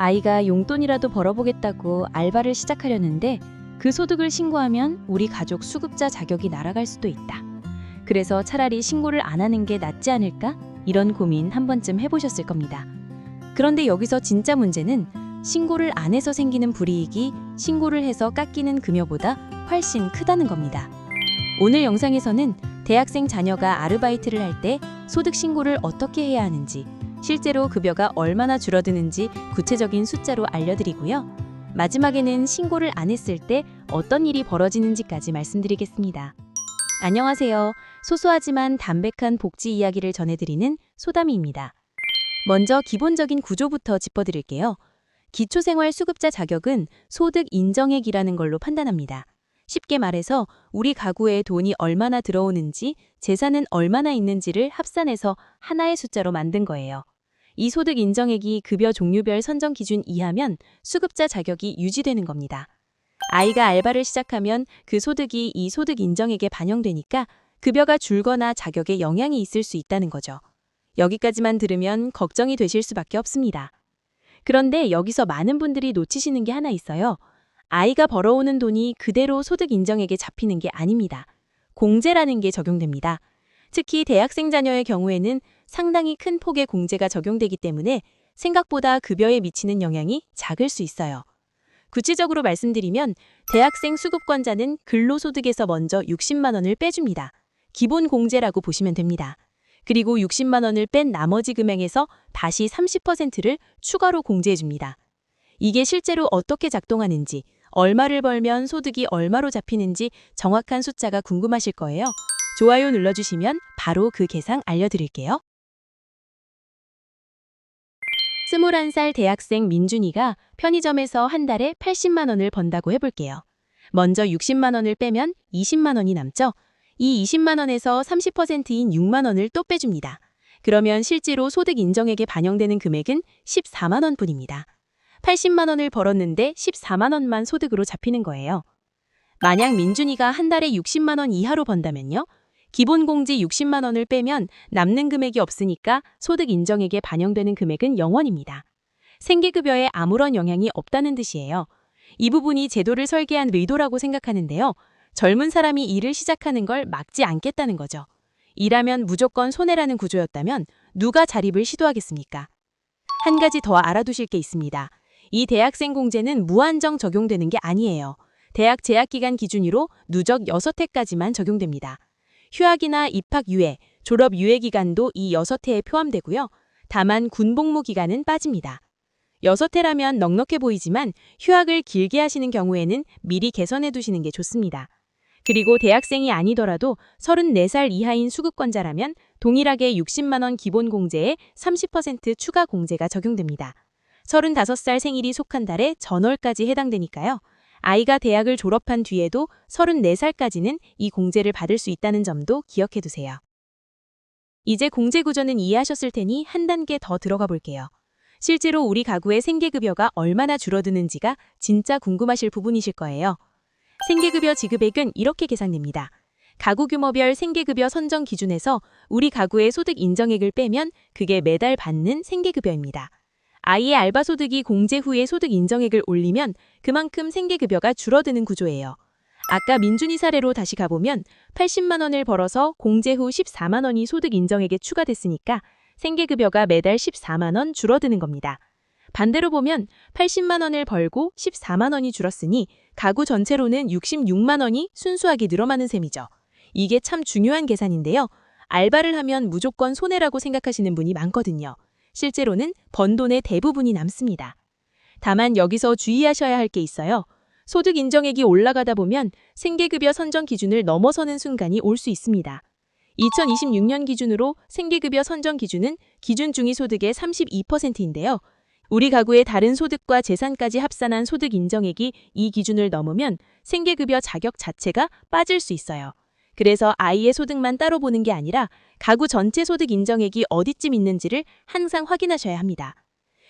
아이가 용돈이라도 벌어보겠다고 알바를 시작하려는데 그 소득을 신고하면 우리 가족 수급자 자격이 날아갈 수도 있다. 그래서 차라리 신고를 안 하는 게 낫지 않을까? 이런 고민 한 번쯤 해보셨을 겁니다. 그런데 여기서 진짜 문제는 신고를 안 해서 생기는 불이익이 신고를 해서 깎이는 금여보다 훨씬 크다는 겁니다. 오늘 영상에서는 대학생 자녀가 아르바이트를 할 때 소득 신고를 어떻게 해야 하는지, 실제로 급여가 얼마나 줄어드는지 구체적인 숫자로 알려드리고요. 마지막에는 신고를 안 했을 때 어떤 일이 벌어지는지까지 말씀드리겠습니다. 안녕하세요. 소소하지만 담백한 복지 이야기를 전해드리는 소담이입니다. 먼저 기본적인 구조부터 짚어드릴게요. 기초생활수급자 자격은 소득 인정액이라는 걸로 판단합니다. 쉽게 말해서 우리 가구에 돈이 얼마나 들어오는지, 재산은 얼마나 있는지를 합산해서 하나의 숫자로 만든 거예요. 이 소득 인정액이 급여 종류별 선정 기준 이하면 수급자 자격이 유지되는 겁니다. 아이가 알바를 시작하면 그 소득이 이 소득 인정액에 반영되니까 급여가 줄거나 자격에 영향이 있을 수 있다는 거죠. 여기까지만 들으면 걱정이 되실 수밖에 없습니다. 그런데 여기서 많은 분들이 놓치시는 게 하나 있어요. 아이가 벌어오는 돈이 그대로 소득 인정액에 잡히는 게 아닙니다. 공제라는 게 적용됩니다. 특히 대학생 자녀의 경우에는 상당히 큰 폭의 공제가 적용되기 때문에 생각보다 급여에 미치는 영향이 작을 수 있어요. 구체적으로 말씀드리면 대학생 수급권자는 근로소득에서 먼저 60만 원을 빼줍니다. 기본 공제라고 보시면 됩니다. 그리고 60만 원을 뺀 나머지 금액에서 다시 30%를 추가로 공제해줍니다. 이게 실제로 어떻게 작동하는지, 얼마를 벌면 소득이 얼마로 잡히는지 정확한 숫자가 궁금하실 거예요. 좋아요 눌러주시면 바로 그 계산 알려드릴게요. 21살 대학생 민준이가 편의점에서 한 달에 80만 원을 번다고 해볼게요. 먼저 60만 원을 빼면 20만 원이 남죠. 이 20만 원에서 30%인 6만 원을 또 빼줍니다. 그러면 실제로 소득 인정액에 반영되는 금액은 14만 원뿐입니다. 80만 원을 벌었는데 14만 원만 소득으로 잡히는 거예요. 만약 민준이가 한 달에 60만 원 이하로 번다면요. 기본 공제 60만 원을 빼면 남는 금액이 없으니까 소득 인정액에 반영되는 금액은 0원입니다. 생계급여에 아무런 영향이 없다는 뜻이에요. 이 부분이 제도를 설계한 의도라고 생각하는데요. 젊은 사람이 일을 시작하는 걸 막지 않겠다는 거죠. 일하면 무조건 손해라는 구조였다면 누가 자립을 시도하겠습니까? 한 가지 더 알아두실 게 있습니다. 이 대학생 공제는 무한정 적용되는 게 아니에요. 대학 재학기간 기준으로 누적 6해까지만 적용됩니다. 휴학이나 입학 유예, 졸업 유예 기간도 이 6해에 포함되고요. 다만 군복무 기간은 빠집니다. 6해라면 넉넉해 보이지만 휴학을 길게 하시는 경우에는 미리 개선해 두시는 게 좋습니다. 그리고 대학생이 아니더라도 34살 이하인 수급권자라면 동일하게 60만 원 기본 공제에 30% 추가 공제가 적용됩니다. 35살 생일이 속한 달에 전월까지 해당되니까요. 아이가 대학을 졸업한 뒤에도 34살까지는 이 공제를 받을 수 있다는 점도 기억해 두세요. 이제 공제 구조는 이해하셨을 테니 한 단계 더 들어가 볼게요. 실제로 우리 가구의 생계급여가 얼마나 줄어드는지가 진짜 궁금하실 부분이실 거예요. 생계급여 지급액은 이렇게 계산됩니다. 가구 규모별 생계급여 선정 기준에서 우리 가구의 소득 인정액을 빼면 그게 매달 받는 생계급여입니다. 아이의 알바 소득이 공제 후에 소득 인정액을 올리면 그만큼 생계급여가 줄어드는 구조예요. 아까 민준이 사례로 다시 가보면 80만 원을 벌어서 공제 후 14만 원이 소득 인정액에 추가됐으니까 생계급여가 매달 14만 원 줄어드는 겁니다. 반대로 보면 80만 원을 벌고 14만 원이 줄었으니 가구 전체로는 66만 원이 순수하게 늘어나는 셈이죠. 이게 참 중요한 계산인데요. 알바를 하면 무조건 손해라고 생각하시는 분이 많거든요. 실제로는 번 돈의 대부분이 남습니다. 다만 여기서 주의하셔야 할 게 있어요. 소득 인정액이 올라가다 보면 생계급여 선정 기준을 넘어서는 순간이 올 수 있습니다. 2026년 기준으로 생계급여 선정 기준은 기준 중위소득의 32%인데요. 우리 가구의 다른 소득과 재산까지 합산한 소득 인정액이 이 기준을 넘으면 생계급여 자격 자체가 빠질 수 있어요. 그래서 아이의 소득만 따로 보는 게 아니라 가구 전체 소득 인정액이 어디쯤 있는지를 항상 확인하셔야 합니다.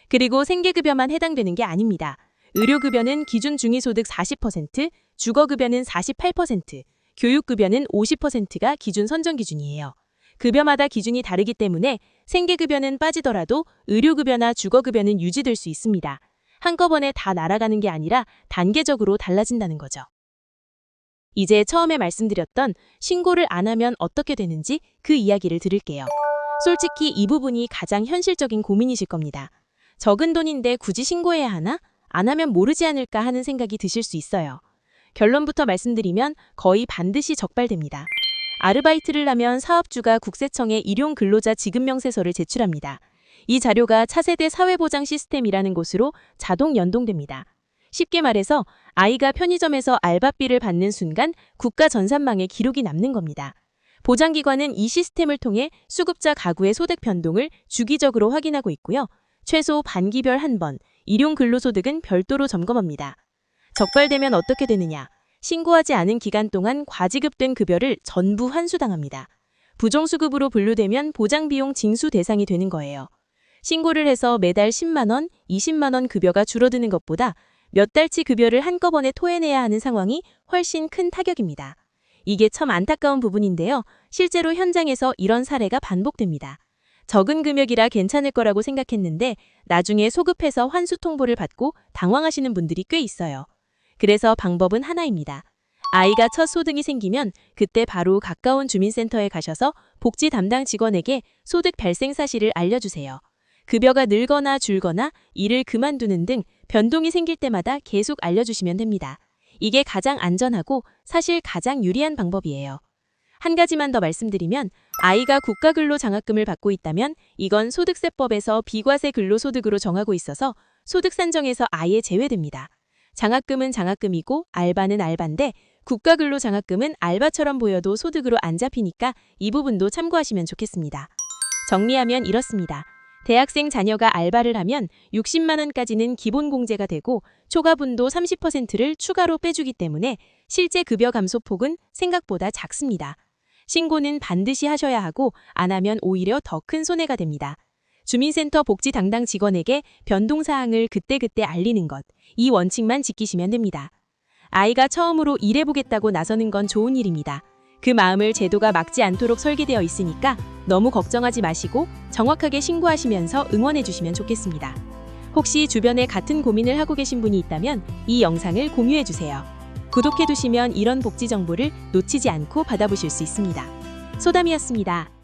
그리고 생계급여만 해당되는 게 아닙니다. 의료급여는 기준 중위소득 40%, 주거급여는 48%, 교육급여는 50%가 기준 선정 기준이에요. 급여마다 기준이 다르기 때문에 생계급여는 빠지더라도 의료급여나 주거급여는 유지될 수 있습니다. 한꺼번에 다 날아가는 게 아니라 단계적으로 달라진다는 거죠. 이제 처음에 말씀드렸던 신고를 안 하면 어떻게 되는지 그 이야기를 들을게요. 솔직히 이 부분이 가장 현실적인 고민이실 겁니다. 적은 돈인데 굳이 신고해야 하나? 안 하면 모르지 않을까 하는 생각이 드실 수 있어요. 결론부터 말씀드리면 거의 반드시 적발됩니다. 아르바이트를 하면 사업주가 국세청에 일용근로자 지급명세서를 제출합니다. 이 자료가 차세대 사회보장 시스템이라는 곳으로 자동 연동됩니다. 쉽게 말해서 아이가 편의점에서 알바비를 받는 순간 국가 전산망에 기록이 남는 겁니다. 보장기관은 이 시스템을 통해 수급자 가구의 소득 변동을 주기적으로 확인하고 있고요. 최소 반기별 1번, 일용근로소득은 별도로 점검합니다. 적발되면 어떻게 되느냐? 신고하지 않은 기간 동안 과지급된 급여를 전부 환수당합니다. 부정수급으로 분류되면 보장비용 징수 대상이 되는 거예요. 신고를 해서 매달 10만 원, 20만 원 급여가 줄어드는 것보다 몇 달치 급여를 한꺼번에 토해내야 하는 상황이 훨씬 큰 타격입니다. 이게 참 안타까운 부분인데요. 실제로 현장에서 이런 사례가 반복됩니다. 적은 금액이라 괜찮을 거라고 생각했는데 나중에 소급해서 환수 통보를 받고 당황하시는 분들이 꽤 있어요. 그래서 방법은 하나입니다. 아이가 첫 소득이 생기면 그때 바로 가까운 주민센터에 가셔서 복지 담당 직원에게 소득 발생 사실을 알려주세요. 급여가 늘거나 줄거나 일을 그만두는 등 변동이 생길 때마다 계속 알려주시면 됩니다. 이게 가장 안전하고 사실 가장 유리한 방법이에요. 한 가지만 더 말씀드리면 아이가 국가근로장학금을 받고 있다면 이건 소득세법에서 비과세 근로소득으로 정하고 있어서 소득 산정에서 아예 제외됩니다. 장학금은 장학금이고 알바는 알바인데 국가근로장학금은 알바처럼 보여도 소득으로 안 잡히니까 이 부분도 참고하시면 좋겠습니다. 정리하면 이렇습니다. 대학생 자녀가 알바를 하면 60만 원까지는 기본 공제가 되고 초과분도 30%를 추가로 빼주기 때문에 실제 급여 감소폭은 생각보다 작습니다. 신고는 반드시 하셔야 하고 안 하면 오히려 더 큰 손해가 됩니다. 주민센터 복지 담당 직원에게 변동사항을 그때그때 알리는 것, 이 원칙만 지키시면 됩니다. 아이가 처음으로 일해보겠다고 나서는 건 좋은 일입니다. 그 마음을 제도가 막지 않도록 설계되어 있으니까 너무 걱정하지 마시고 정확하게 신고하시면서 응원해 주시면 좋겠습니다. 혹시 주변에 같은 고민을 하고 계신 분이 있다면 이 영상을 공유해 주세요. 구독해 두시면 이런 복지 정보를 놓치지 않고 받아보실 수 있습니다. 소담이었습니다.